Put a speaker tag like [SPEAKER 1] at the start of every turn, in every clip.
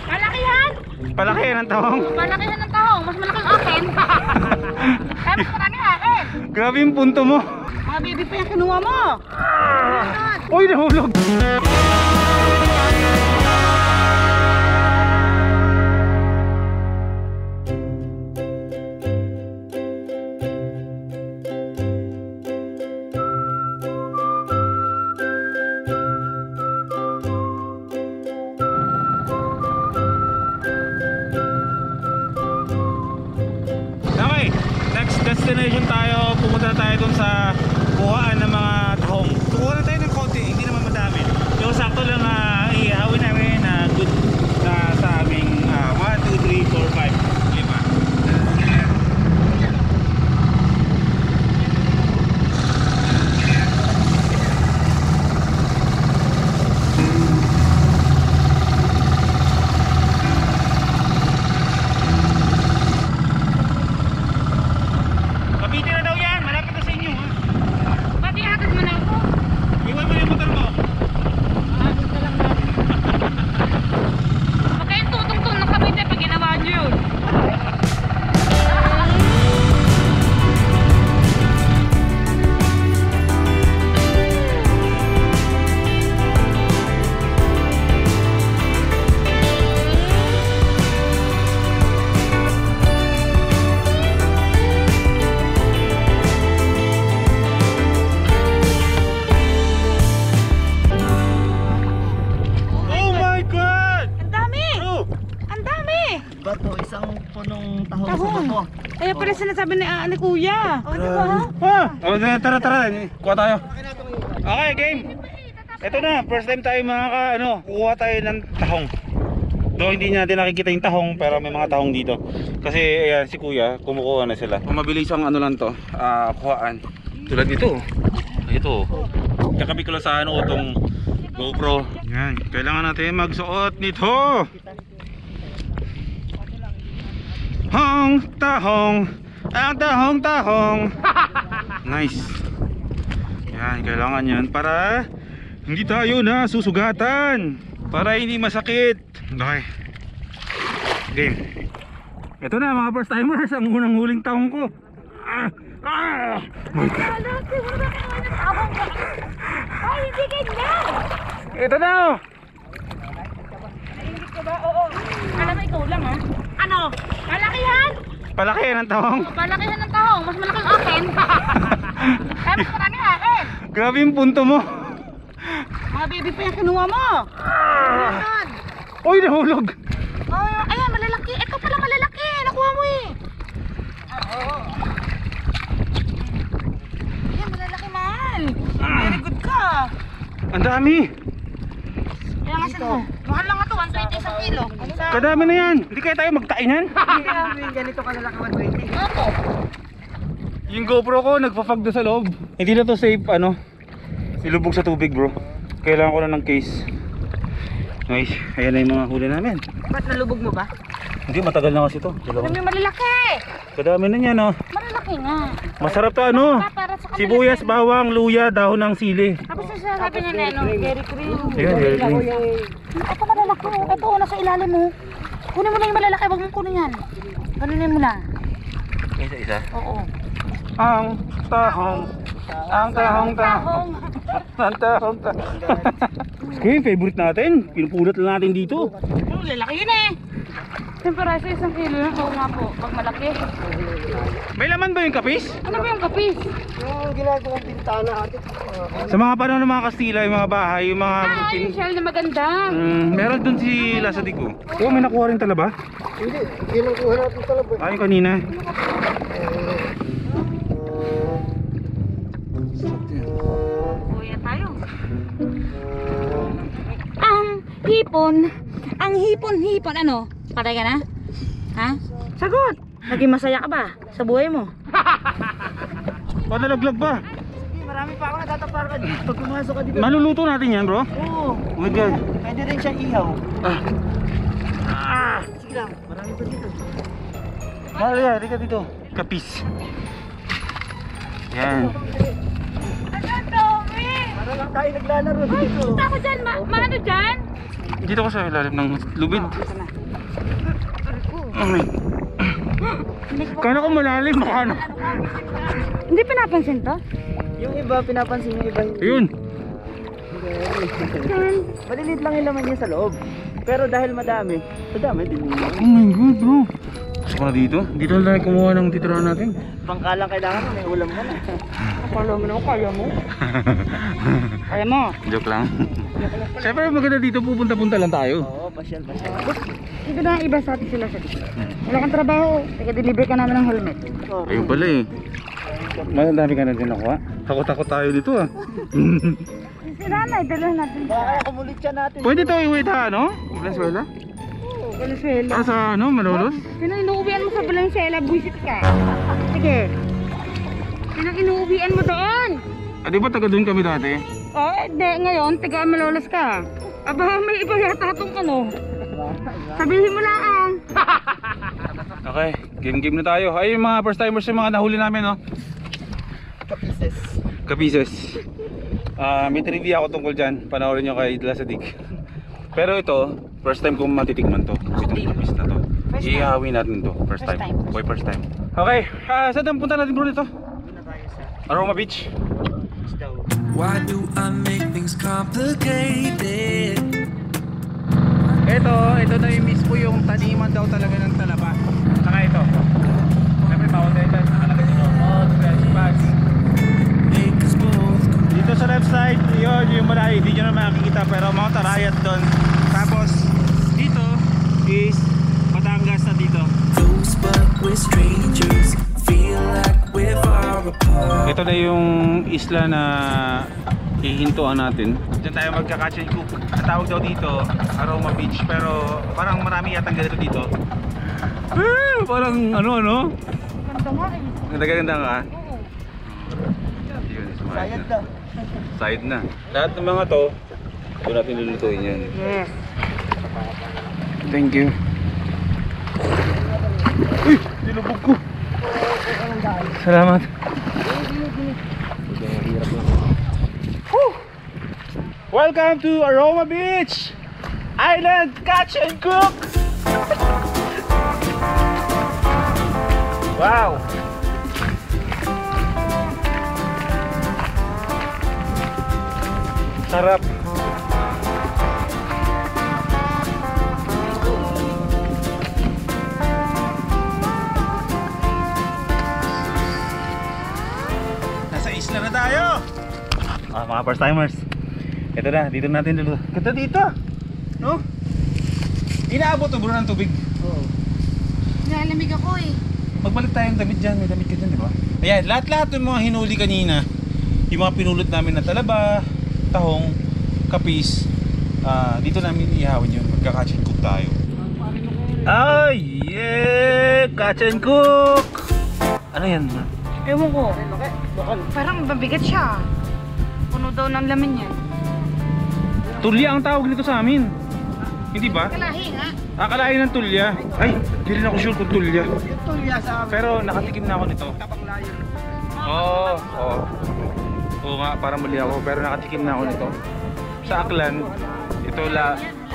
[SPEAKER 1] Malakihan!
[SPEAKER 2] Palakihan ng tahong.
[SPEAKER 1] Malakihan ng tahong. Mas malaking akin. Kaya mas marami akin.
[SPEAKER 2] Grabe yung punto mo.
[SPEAKER 1] Mga baby pa yung kinuha mo.
[SPEAKER 2] Uy, nahulog. Destination tayo, pumunta tayo dun sa buhaan ng mga tahong. Kukuha na tayo ng konti, hindi naman madami. Yung sakto lang ihawin namin na good na sa aming 1, 2, 3, 4, 5. Kapitin na daw yan, malapit na sa inyo ha.
[SPEAKER 1] Ba't ihatid mo na ito?
[SPEAKER 2] Iwan mo yung motor mo.
[SPEAKER 1] Ihatid ka lang natin. Huwag kayong tutong-tong ng Cavite pag ginawa nyo yun.
[SPEAKER 3] Bato, isang punong tahong sa
[SPEAKER 1] Tahong.
[SPEAKER 3] bako.
[SPEAKER 1] Kaya pala sinasabi ni Kuya. O, di ba?
[SPEAKER 2] Tara, kuha tayo. Okay, game. Ito na, first time tayo kukuha tayo ng tahong. Though hindi natin nakikita yung tahong, pero may mga tahong dito. Kasi ayan, si Kuya, kumukuha na sila. Mabilis ang lang to, kuhaan. Tulad nito. Ito. Kakabi ko lang sa itong GoPro. Yan, kailangan natin magsuot nito. Hong, tahong, ang tahong. Nice. Yan, kailangan yan para hindi tayo nasusugatan, para hindi masakit. Okay. Game. Ito na mga first timers, ang unang huling tahong ko. My God.
[SPEAKER 1] Ay, hindi ganyan.
[SPEAKER 2] Ito na.
[SPEAKER 1] Hindi ka ba? Oo. Alam mo, ikaw lang ha. Ano? Malakihan!
[SPEAKER 2] Palakihan ng tahong.
[SPEAKER 1] Malakihan ng tahong. Mas malaking akin. Kaya mas marami akin.
[SPEAKER 2] Grabe yung punto mo.
[SPEAKER 1] Mga baby pa yung kinuha mo.
[SPEAKER 2] Uy, nahulog.
[SPEAKER 1] Ayan, malalaki. Ito pala malalaki. Nakuha mo eh. Oo. Ayan, malalaki mahal. Very good ka.
[SPEAKER 2] Ang dami.
[SPEAKER 1] Kaya nga saan mo? Mahal lang ito, 120 isang kilo.
[SPEAKER 2] Kadami na yan. Hindi kaya tayo magtainan.
[SPEAKER 3] Ganito ka na lang 120.
[SPEAKER 1] Opo.
[SPEAKER 2] Yung GoPro ko nagpa-fog doon sa loob. Hindi na to safe ilubog sa tubig bro. Kailangan ko na ng case. Nice. Ayan na yung mga huli namin.
[SPEAKER 1] Ba't nalubog mo ba?
[SPEAKER 2] Hindi, matagal na kasi to.
[SPEAKER 1] Alam mo malalaki.
[SPEAKER 2] Kadami na yan oh.
[SPEAKER 1] Malalaki nga.
[SPEAKER 2] Masarap to
[SPEAKER 1] Para sa
[SPEAKER 2] sibuyas, bawang, luya, dahon ng sili.
[SPEAKER 1] Tapos sasabi niya na Dairy Cream.
[SPEAKER 2] Ayan, Dairy Cream.
[SPEAKER 1] Ito malalaki. Ito, nasa ilalim mo. Kunin mo na yung malalaki. Huwag mong kunin yan. Ganunin mo lang.
[SPEAKER 2] Isa-isa.
[SPEAKER 1] Oo.
[SPEAKER 2] Ang tahong. Ang tahong. Ang tahong. Okay, favorite natin. Pinupulot lang natin dito.
[SPEAKER 1] Lalaki yun eh. Temperaso isang kilo na. Oo nga po. Pag malaki.
[SPEAKER 2] May laman ba yung kapis?
[SPEAKER 1] Ano ba yung kapis?
[SPEAKER 3] Yung ginagawang bintana atin.
[SPEAKER 2] Sa mga panahon ng mga Kastila, yung mga bahay, yung mga...
[SPEAKER 1] Yung shell na maganda.
[SPEAKER 2] Meron dun si Lasadico. Oh, may nakuha rin talaba?
[SPEAKER 3] Hindi, kinukuha natin talaba.
[SPEAKER 2] Ay, kanina.
[SPEAKER 1] Kuya tayo. Ang hipon, ano? Patay ka na? Ha? Sagot! Naging masaya ka ba sa buhay mo?
[SPEAKER 2] Panalaglag ba?
[SPEAKER 3] Marami pa ako natatapar ka dito. Pag pumasok ka dito.
[SPEAKER 2] Maluluto natin yan bro?
[SPEAKER 3] Oo.
[SPEAKER 2] Oh my God.
[SPEAKER 3] Pwede rin siya ihaw.
[SPEAKER 2] Ah.
[SPEAKER 3] Sige lang, marami pa dito.
[SPEAKER 2] Maria, halika dito. Kapis. Yan.
[SPEAKER 1] Ano, Tommy?
[SPEAKER 3] Para lang tayo naglalaro dito.
[SPEAKER 1] Kita ko dyan, maano dyan?
[SPEAKER 2] Dito ko sa ilalim ng lubid.
[SPEAKER 1] Ito na.
[SPEAKER 2] Okay. Kano ko malalim, ano?
[SPEAKER 1] Hindi pinapansin to?
[SPEAKER 3] Yung iba pinapansin, yung iba hindi.
[SPEAKER 2] Ayun.
[SPEAKER 3] Malilit lang yung laman niya sa loob. Pero dahil madami din yung
[SPEAKER 2] Oh my god, bro. Gusto ko na dito. Dito na tayo kumuha ng titirahan natin.
[SPEAKER 3] pangkalang kailangan mo, may ulam ka na.
[SPEAKER 1] Akala mo naman, kaya mo. Kaya mo.
[SPEAKER 2] Joke lang. Siyempre maganda dito, pupunta-punta lang tayo.
[SPEAKER 3] Oo, pasyal.
[SPEAKER 1] Hindi na iba sa atin sila sa dito. Wala kang trabaho, taga-deliver ka namin ng helmet.
[SPEAKER 2] Ayun pala eh. Mas dami ka na din nakuha. Takot-takot tayo dito ah.
[SPEAKER 1] Si Nanay, dalhin natin.
[SPEAKER 3] Baka kumulit siya natin.
[SPEAKER 2] Pwede to iuwi ta ano? Venezuela?
[SPEAKER 1] Venezuela.
[SPEAKER 2] Ah, sa ano? Malolos?
[SPEAKER 1] Sino inuuwian mo sa Venezuela? Buisit ka. Sige. Sino inuuwian mo doon?
[SPEAKER 2] Ah, di ba taga doon kami dati?
[SPEAKER 1] Oh, hindi. Ngayon, taga Malolos ka. Aba, may iba yata itong ano. Sabihin mo lang.
[SPEAKER 2] Okay, game na tayo. Ay, yung mga first timers yung mga nahuli namin, no?
[SPEAKER 3] Kapises.
[SPEAKER 2] Kapises. May trivia ako tungkol dyan. Panoorin nyo kay Idla Sadik. Pero ito, first time kong matitikman to. Itong kapis na to.
[SPEAKER 1] First time.
[SPEAKER 2] Iihawin natin to. First time.
[SPEAKER 1] First time.
[SPEAKER 2] Boy, first time. Okay, saan tayo punta natin bro nito?
[SPEAKER 3] Muna tayo sa
[SPEAKER 2] Aroma Beach.
[SPEAKER 3] daw.
[SPEAKER 4] Why do I make things complicated?
[SPEAKER 2] Ito na yung mismo yung taniman daw talaga ng talaba. Saka ito. Siyempre, bawal tayo tayo. Nakalagay nyo. Oh, fresh bags.
[SPEAKER 4] Make us both
[SPEAKER 2] Dito sa left side, yun yung malay, hindi nyo na makikita pero Mount Arayat doon. Tapos dito is Batangas na dito.
[SPEAKER 4] close, but we're strangers. Feel like we're far apart.
[SPEAKER 2] Ito na yung isla na hihintuan natin. Diyan tayo magka-catch and cook. Ang tawag daw dito, Aroma Beach. Pero parang marami yatang ganito dito. Parang ano?
[SPEAKER 1] Ganda nga eh.
[SPEAKER 2] Ganda ka?
[SPEAKER 1] Oo.
[SPEAKER 2] Yun,
[SPEAKER 3] Sayad na.
[SPEAKER 2] Side na. Lahat ng mga to, doon natin lulutuin yan.
[SPEAKER 1] Yes.
[SPEAKER 2] Thank you. Uy! Nilubog ko. Salamat. Welcome to Aroma Beach! Island Catch and Cook! Wow! Sarap! Nasa isla na tayo! Mga first timers, ito na, dito natin lulu. Ganda dito! No? Inaabot to bro ng tubig.
[SPEAKER 3] Oo.
[SPEAKER 1] Nalamig ako eh.
[SPEAKER 2] Magbalik tayong damit dyan, may damit ka dyan, di ba? Ayan, lahat-lahat ng mga hinuli kanina, yung mga pinulot namin na talaba, tahong, kapis, dito namin ihawin yun, magka-catch and cook tayo. Ay, yeah! Catch and cook! Ano yan?
[SPEAKER 1] Ewan ko. Parang mabigat siya. Puno daw ng laman yan.
[SPEAKER 2] Tulya ang tawag nito sa amin. Hindi ba?
[SPEAKER 1] Kalahi nga.
[SPEAKER 2] Akalain ng tulya. Ay, hindi rin ako sure kung tulya.
[SPEAKER 3] Yung tulya sa amin.
[SPEAKER 2] Pero nakatikim na ako nito.
[SPEAKER 3] Tapang layo.
[SPEAKER 2] Oo, oo. Oo nga, parang mali ako. Pero nakatikim na ako nito. Sa Aklan, ito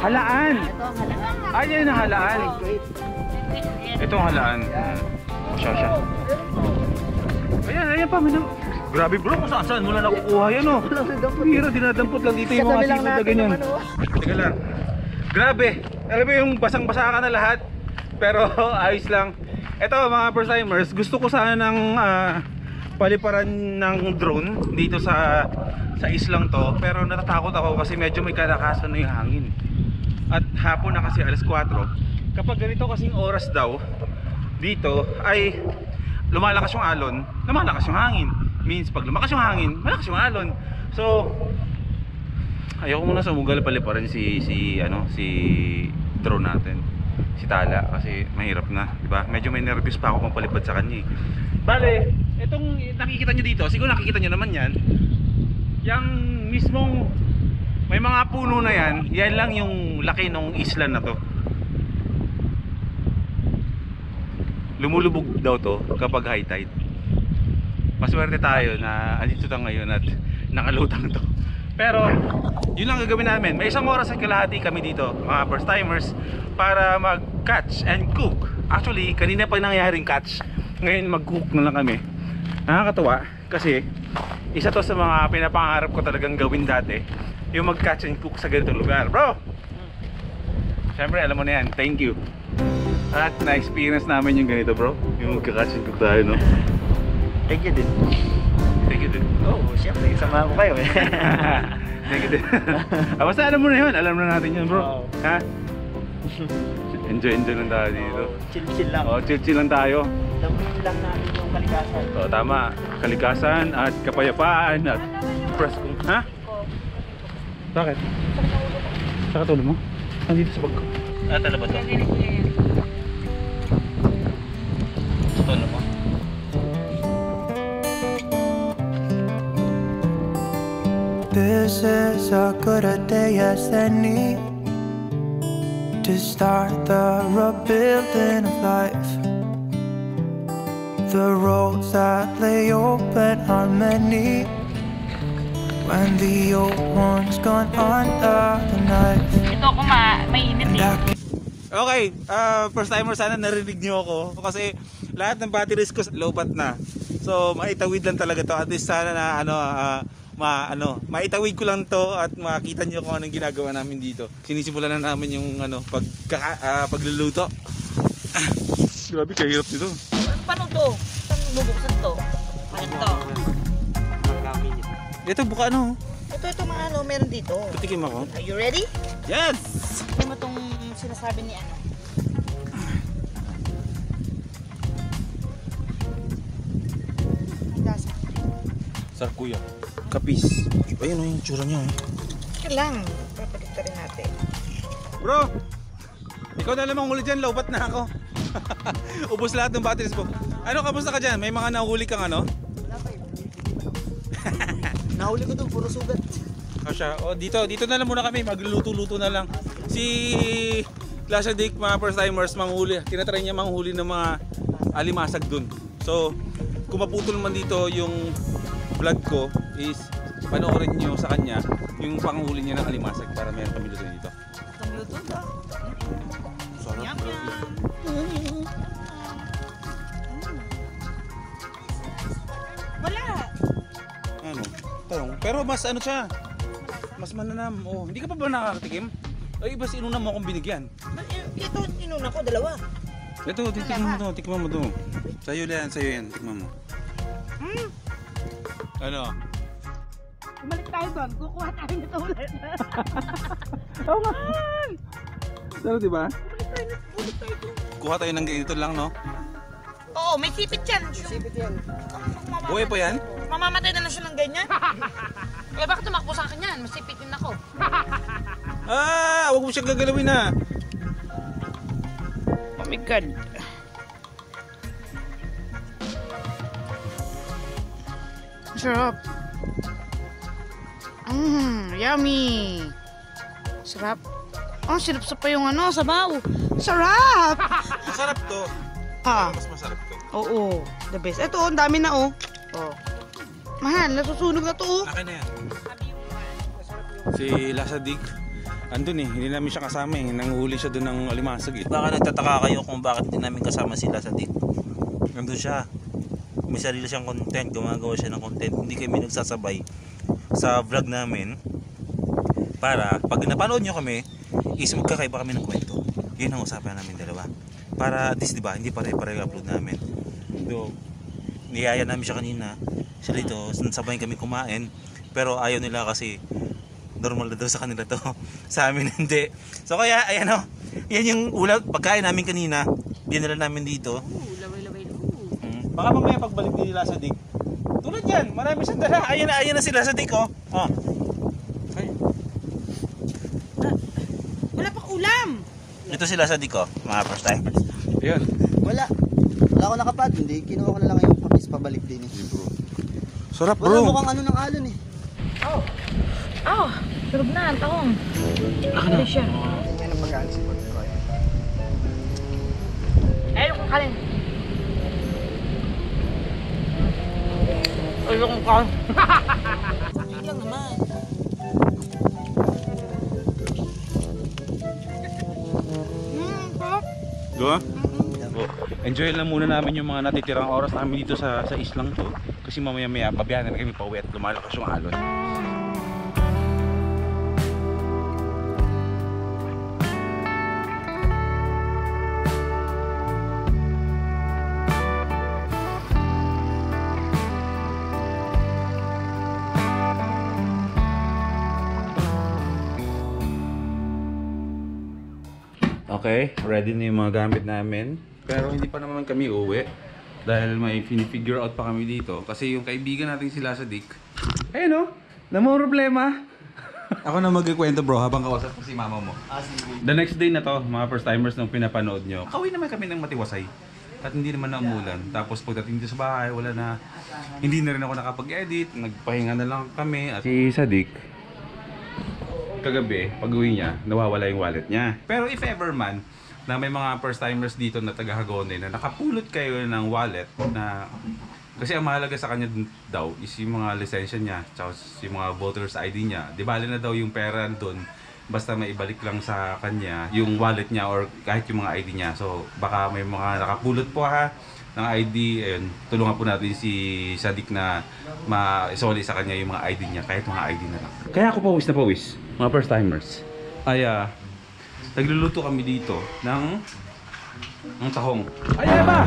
[SPEAKER 2] halaan! Ay, yan ang halaan. Ito ang halaan. Siya. Ayan pa. Grabe bro, kung saan mo na nakukuha yan oh. Hira, dinadampot lang dito yung mga
[SPEAKER 3] Katabi lang
[SPEAKER 2] seafood na
[SPEAKER 3] natin
[SPEAKER 2] ganyan.
[SPEAKER 3] naman, oh.
[SPEAKER 2] Teka lang. Grabe. Alam mo yung basang-basa ka na lahat. Pero ayos lang. Ito mga first timers, gusto ko sana ng paliparan ng drone dito sa islang to. Pero natatakot ako kasi medyo may kalakasan na yung hangin. At hapon na kasi alas 4. Kapag ganito kasing oras daw dito ay lumalakas yung alon, lumalakas yung hangin. Means pag lumakas yung hangin, malakas yung alon. So ayoko muna sumugal paliparan si drone natin, si Tala, kasi mahirap na, di ba? Medyo may nervous pa ako magpalipad sa kanya. Bale, itong nakikita nyo dito, siguro nakikita nyo naman yan. Yang mismong may mga puno na yan, yan lang yung laki ng isla na to. Lumulubog daw to kapag high tide. Maswerte tayo na andito tayo ngayon at nakalutang to. Pero yun lang gagawin namin. May 1 oras at kalahati kami dito, mga first timers, para mag-catch and cook. Actually, kanina pa nangyayaring catch. Ngayon mag-cook na lang kami. Nakakatawa kasi isa to sa mga pinapangarap ko talagang gawin dati, yung mag-catch and cook sa ganitong lugar. Bro! Siyempre alam mo na yan, thank you. At na-experience namin yung ganito, bro. Yung magka-catch and cook tayo, no?
[SPEAKER 3] Thank you din.
[SPEAKER 2] Thank you din.
[SPEAKER 3] Oo, syempre, samahan ko kayo eh.
[SPEAKER 2] Thank you din. Basta alam mo na yun, alam na natin yun, bro.
[SPEAKER 3] Oo.
[SPEAKER 2] Ha? Enjoy lang tayo dito.
[SPEAKER 3] Chill-chill lang.
[SPEAKER 2] Oh, chill lang tayo.
[SPEAKER 3] Damputin lang natin yung kalikasan.
[SPEAKER 2] So, tama. Kalikasan at kapayapaan at press. Ha? Bakit? Sa katulog mo? Nandito sa bag ko.
[SPEAKER 3] Tala ba ito? Tala mo?
[SPEAKER 5] This is as good a day as any to start the rebuilding of life. The roads that lay open are many when the old one's gone under the knife.
[SPEAKER 1] Ito ko mainit eh.
[SPEAKER 2] Okay, first timer, sana narinig nyo ako kasi lahat ng batteries ko low-bat na. So maitawid lang talaga to. At least sana na maitawid ko lang to at makita nyo kung anong ginagawa namin dito. Sinisimulan na namin yung pagluluto. Grabe, kahirap nito.
[SPEAKER 1] Paano to? Saan bubuksan to? Ito.
[SPEAKER 2] Ito buka ano?
[SPEAKER 1] Ito mga meron dito.
[SPEAKER 2] Patikim ako.
[SPEAKER 1] Are you ready?
[SPEAKER 2] Yes!
[SPEAKER 1] Ano mo itong sinasabi ni ano? Ang lasa.
[SPEAKER 2] Sarap kuya. Kapis. Ayun yung tsura niya eh.
[SPEAKER 1] Ito lang. Papalikta rin natin.
[SPEAKER 2] Bro! Ikaw na lamang huli dyan, lowbat na ako. Ubus lahat ng batteries ko. Ano, kamusta ka dyan? May mga nahuli kang ano?
[SPEAKER 3] Wala pa eh. Nahuli ko doon, puro sugat.
[SPEAKER 2] Kasha. O dito na lang muna kami, magluluto-luto na lang. Si Lasha Dick, mga first timers, manghuli. Tinatry niya manghuli ng mga alimasag dun. So, kung maputol man dito yung vlog ko, is panoorin niyo sa kanya yung panghuli niya ng alimasag para meron kami luto dito.
[SPEAKER 1] Luto ba?
[SPEAKER 2] Sarap.
[SPEAKER 1] Wala.
[SPEAKER 2] Ano? Tarong. Pero mas ano siya? Mas mananam. Oh, hindi ka pa ba nakakatikim? Ay, iba si inuna mo akong binigyan.
[SPEAKER 1] Ito, inuna ko, dalawa.
[SPEAKER 2] Ito, tikman mo to. Sa'yo yan, tikman mo. Ano?
[SPEAKER 1] Bumalik tayo doon, kukuha tayo nito ulit.
[SPEAKER 2] Oo nga. Sarap diba?
[SPEAKER 1] Bumalik tayo doon.
[SPEAKER 2] Kuha tayo ng ganito lang, no?
[SPEAKER 1] Oo, may sipit yan.
[SPEAKER 3] Sipit yan.
[SPEAKER 2] Buhay pa yan?
[SPEAKER 1] Mamamatay na lang siya ng ganyan. Eh, bakit tumakbo sa akin yan? Masipit din ako.
[SPEAKER 2] Ah! Huwag mo siyang gagalawin na.
[SPEAKER 1] Oh my God. Sarap. Yummy. Sarap. Oh, sinap pa yung ano, sabaw. Sarap!
[SPEAKER 2] Masarap to.
[SPEAKER 1] Ah,
[SPEAKER 2] Mas masarap to.
[SPEAKER 1] oo. The best. Ito, ang dami na oh. Oh. Mahal, nasusunog na to oh.
[SPEAKER 2] Akin na yan. Si Lasha Dick, andun eh, hindi namin siya kasama eh. Nanguhuli siya doon ng alimasag eh.
[SPEAKER 6] Baka nagtataka kayo kung bakit hindi namin kasama sila sa Dick. Nandun siya. May sarili siyang content, gumagawa siya ng content. Hindi kami nagsasabay sa vlog namin. Para pag napanood nyo kami, is magkakaiba kami ng kwento. Yun ang usapan namin dalawa. Para at least diba, hindi pare-pare upload namin. So, niyaya namin siya kanina. Siya dito, sabay kami kumain. Pero ayaw nila kasi normal na daw sa kanila to. Sa amin hindi. So kaya ayan o, yan yung ulam pagkain namin kanina. Dinala namin dito.
[SPEAKER 2] Baka mamaya pagbalik ni Lasha Dick. Tulad yan, marami siyang dala.
[SPEAKER 6] Ayan na sila sa Dick oh. Oh.
[SPEAKER 1] Wala pang ulam.
[SPEAKER 6] Ito sila sa Dick oh, mga first time.
[SPEAKER 2] Ayun.
[SPEAKER 3] Wala ko nakapad, hindi. Kinuha ko na lang yung kapis pabalik din eh.
[SPEAKER 2] Sarap
[SPEAKER 3] Wala
[SPEAKER 2] bro.
[SPEAKER 3] mukhang ano ng alon eh.
[SPEAKER 1] Oh, sarap na, ang tahong. Ano siya?
[SPEAKER 3] Yan ang pagkaan si Port Roy.
[SPEAKER 1] Ayun kong kalin. Ayun kong kalin. Ayun lang naman.
[SPEAKER 2] Go? Oh, enjoy lang muna namin yung mga natitirang oras namin dito sa islang to. Kasi mamaya-maya, babiyanan na kami pauwi at lumalakas yung alon. Okay, ready na yung mga gamit namin. Pero hindi pa naman kami uwi. Dahil may figure out pa kami dito. Kasi yung kaibigan natin sila sa Dick. Ayun o, namang problema. Ako na magkikwento bro habang kausap ko si mama mo. The next day na to, mga first timers nung pinapanood nyo. Kawin naman kami ng Matiwasay. At hindi naman na umulan. Tapos pagdating dito sa bahay, wala na. Hindi na rin ako nakapag-edit. Nagpahinga na lang kami. At si Sadik, kagabi, pag-uwi niya, nawawala yung wallet niya. Pero if ever man, na may mga first timers dito na taga-Hagonoy na nakapulot kayo ng wallet na kasi ang mahalaga sa kanya daw is yung mga lisensya niya tsaka yung mga voter's ID niya. Di bali na daw yung pera doon basta may ibalik lang sa kanya yung wallet niya or kahit yung mga ID niya. So baka may mga nakapulot po ha ng ID. Ayun, tulungan po natin si Sadik na ma-isoli sa kanya yung mga ID niya kahit mga ID na lang. Kaya ako pawis na pawis, mga first timers. Ay nagluluto kami dito ng tahong. Ay, ba?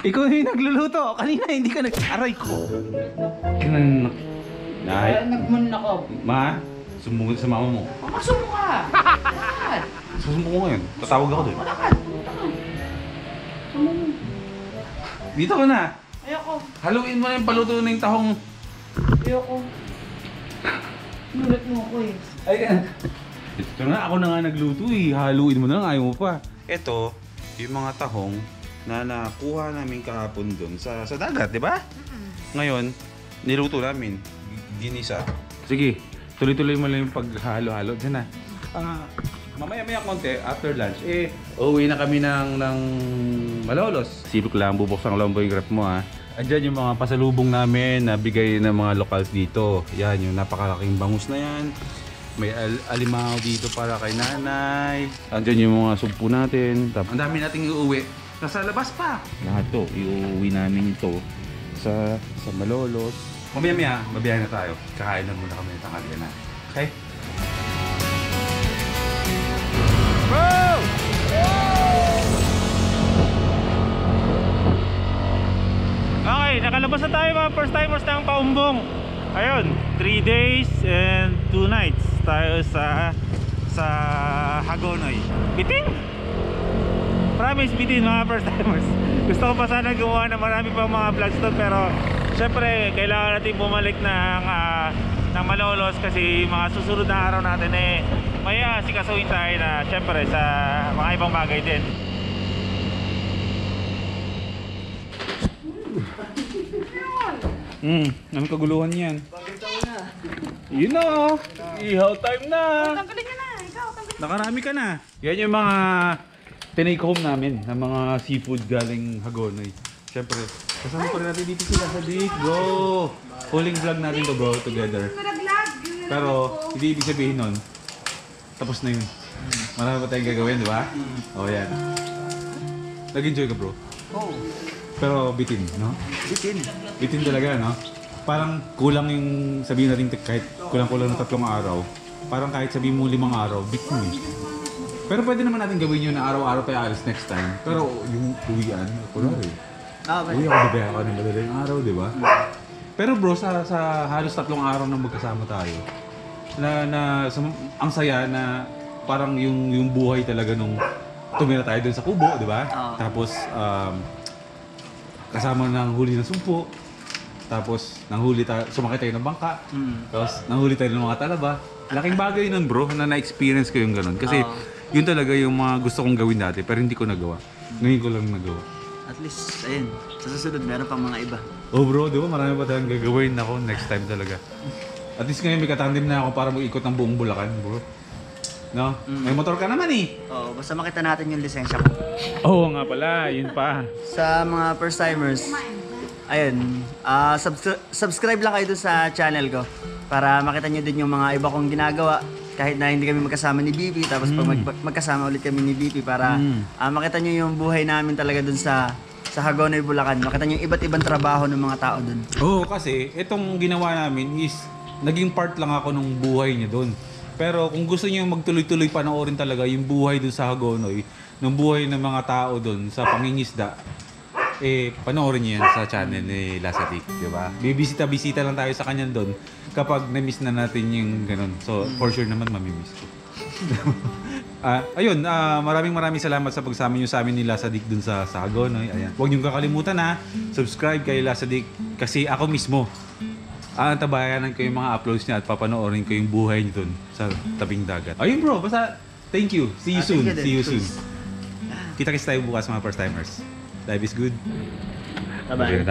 [SPEAKER 2] Ikaw yung nagluluto. Kanina hindi ka nag-aray ko.
[SPEAKER 1] Nagmun ako.
[SPEAKER 2] Ma, sumbong sa mama mo.
[SPEAKER 1] Masumo ka!
[SPEAKER 2] Susumbong ko ngayon. Tatawag ako doon. Dito ka na.
[SPEAKER 1] Ayoko.
[SPEAKER 2] Haluin mo na yung paluto na yung tahong.
[SPEAKER 1] Ayoko. Nulat mo ako eh.
[SPEAKER 2] Ay, ito na, ako na nga nagluto eh. Haluin mo na lang, ayaw mo pa. Ito, yung mga tahong na nakuha namin kahapon doon sa dagat, di ba? Ngayon, niluto namin. Ginisa. Sige, tuloy-tuloy mo lang yung paghalo-halo. Diyan na. Mamaya-maya konti, after lunch, uuwi na kami ng Malolos. Sipok lang, bubuksan lang yung grab mo ha. Andyan yung mga pasalubong namin na bigay ng mga locals dito. Yan, yung napakalaking bangus na yan. May alimango dito para kay nanay. Andyan yung mga sumpo natin. Ang dami nating iuwi. Nasa labas pa. Lahat to, iuwi namin ito sa Malolos. Mamaya-maya, mabiyahe na tayo. Kakain na muna kami ng tanghalian na. Okay? Bro! Okay, nakalabas na tayo mga first timers ng Paumbong. Ayun, 3 days and 2 nights tayo sa Hagonoy. Bitin! Promise, bitin mga first timers. Gusto ko pa sana gumawa na marami pang mga vlogs doon, pero syempre kailangan natin bumalik ng Malolos kasi mga susunod na araw natin may asikasuhin tayo na syempre sa mga ibang bagay din. Anong kaguluhan yan? Yun na oh! Ihaw time na!
[SPEAKER 1] Tanggalin niya na! Ikaw, tanggalin.
[SPEAKER 2] Nakarami ka na! Yan yung mga tinake home namin ng mga seafood galing Hagonoy. Siyempre, kasama pa rin natin dito sila sa Dick. Go! Huling vlog natin to bro, together. Pero, hindi ibig sabihin nun, tapos na yun. Marami pa tayong gagawin, di ba? O yan. Nag-enjoy ka bro?
[SPEAKER 3] Oo.
[SPEAKER 2] Pero bitin, no?
[SPEAKER 3] Bitin.
[SPEAKER 2] Bitin talaga, no? Parang kulang yung sabihin natin kahit kulang-kulang ng 3 araw. Parang kahit sabihin mo 5 araw, bitin eh. Pero pwede naman natin gawin yun na araw-araw tayo alis next time. Pero yung uwian, kunwari. Uwi ako babaya ka ng madaling araw, di ba? Pero bro, sa halos 3 araw na magkasama tayo, ang saya na parang yung buhay talaga nung tumira tayo dun sa kubo, di ba? Tapos, kasama ng huli ng sumpo. Tapos sumakay tayo ng bangka. Tapos nanghuli tayo ng mga talaba. Laking bagay nun bro, na na-experience ko yung ganun. Kasi yun talaga yung mga gusto kong gawin dati pero hindi ko nagawa. Ngayon ko lang nagawa.
[SPEAKER 3] At least, ayun, sa susunod meron pang mga iba.
[SPEAKER 2] Oh bro, di ba marami pa tayong gagawin ako next time talaga. At least ngayon may katandim na ako para mag-ikot ng buong Bulacan bro. No? May motor ka naman eh.
[SPEAKER 3] Oo, basta makita natin yung lisensya ko.
[SPEAKER 2] Oo nga pala, yun pa.
[SPEAKER 3] Sa mga first timers, ayun, subscribe lang kayo doon sa channel ko para makita nyo din yung mga iba kong ginagawa. kahit na hindi kami magkasama ni BP, tapos pag magkasama ulit kami ni BP para makita nyo yung buhay namin talaga dun sa Hagonoy, Bulacan. Makita nyo yung iba't ibang trabaho ng mga tao dun.
[SPEAKER 2] Oo, kasi itong ginawa namin is naging part lang ako ng buhay niya doon. Pero kung gusto niyo magtuloy-tuloy panoorin talaga yung buhay doon sa Hagonoy, ng buhay ng mga tao doon sa pangingisda, panoorin niyo yan sa channel ni Lazadik, di ba? Bibisita-bisita lang tayo sa kanya doon kapag na-miss na natin yung ganun. So, for sure naman mamimiss ko. Ayun, maraming salamat sa pagsama niyo sa amin ni Lazadik dun sa Hagonoy. Ayan. Huwag niyo kakalimutan na subscribe kay Lazadik kasi ako mismo aantabayanan ko yung mga uploads niya at papanoorin ko yung buhay niya dun sa tabing dagat. Ayun bro, basta thank you. See you soon. See you soon. Kita-kits tayo bukas mga first timers. Life is good.
[SPEAKER 3] Bye-bye.
[SPEAKER 2] Okay,